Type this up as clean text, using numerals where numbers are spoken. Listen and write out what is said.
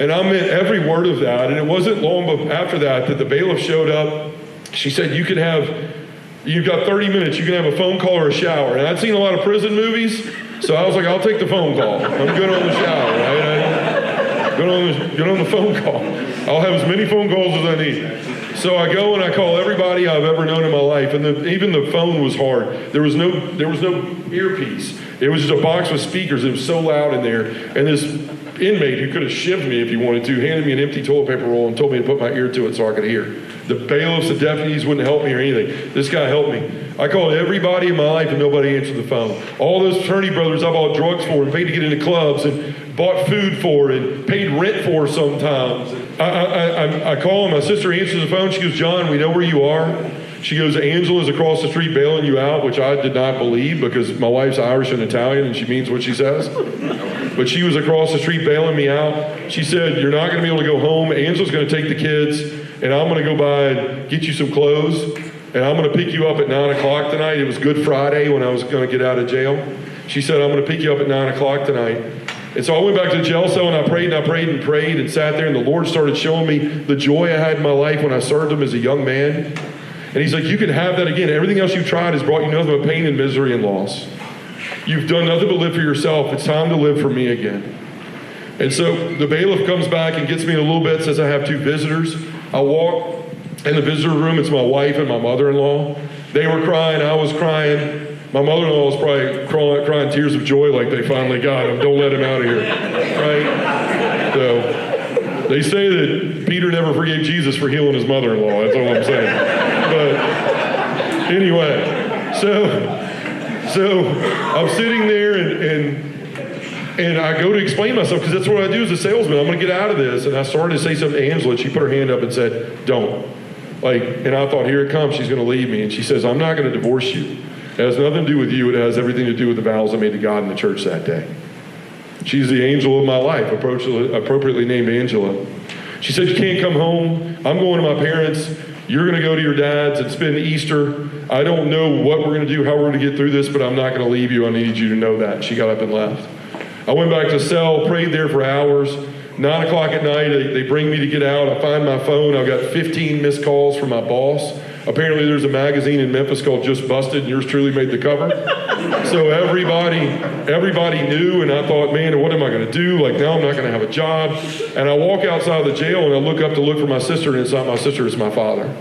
And I meant every word of that. And it wasn't long after that the bailiff showed up. She said, you've got 30 minutes. You can have a phone call or a shower. And I'd seen a lot of prison movies, so I was like, I'll take the phone call. I'm good on the shower, right? Good on the phone call. I'll have as many phone calls as I need. So I go and I call everybody I've ever known in my life, and even the phone was hard. There was no earpiece. It was just a box with speakers. It was so loud in there. And this inmate who could have shivved me if he wanted to handed me an empty toilet paper roll and told me to put my ear to it so I could hear. The bailiffs, the deputies wouldn't help me or anything. This guy helped me. I called everybody in my life and nobody answered the phone. All those fraternity brothers I bought drugs for and paid to get into clubs and bought food for and paid rent for sometimes. I call and my sister answers the phone. She goes, John, we know where you are. She goes, Angela's across the street bailing you out, which I did not believe because my wife's Irish and Italian and she means what she says. But she was across the street bailing me out. She said, you're not going to be able to go home. Angela's going to take the kids and I'm going to go by and get you some clothes. And I'm going to pick you up at 9 o'clock tonight. It was Good Friday when I was going to get out of jail. She said, I'm going to pick you up at 9 o'clock tonight. And so I went back to the jail cell and I prayed and sat there and the Lord started showing me the joy I had in my life when I served him as a young man. And he's like, you can have that again. Everything else you've tried has brought you nothing but pain and misery and loss. You've done nothing but live for yourself. It's time to live for me again. And so the bailiff comes back and gets me in a little bit, says I have 2 visitors. I walk in the visitor room. It's my wife and my mother-in-law. They were crying. I was crying. My mother-in-law was probably crying tears of joy like they finally got him. Don't let him out of here. Right? So they say that Peter never forgave Jesus for healing his mother-in-law. That's all I'm saying. But anyway, so I'm sitting there and I go to explain myself because that's what I do as a salesman. I'm going to get out of this. And I started to say something to Angela. And she put her hand up and said, don't. And I thought, here it comes. She's going to leave me. And she says, I'm not going to divorce you. It has nothing to do with you. It has everything to do with the vows I made to God in the church that day. She's the angel of my life, appropriately named Angela. She said, you can't come home. I'm going to my parents. You're going to go to your dad's and spend Easter. I don't know what we're going to do, how we're going to get through this, but I'm not going to leave you. I need you to know that. She got up and left. I went back to the cell, prayed there for hours. 9 o'clock at night, they bring me to get out. I find my phone. I've got 15 missed calls from my boss. Apparently there's a magazine in Memphis called Just Busted, and yours truly made the cover. So everybody knew, and I thought, man, what am I going to do? Now I'm not going to have a job. And I walk outside of the jail, and I look up to look for my sister, and it's not my sister, it's my father.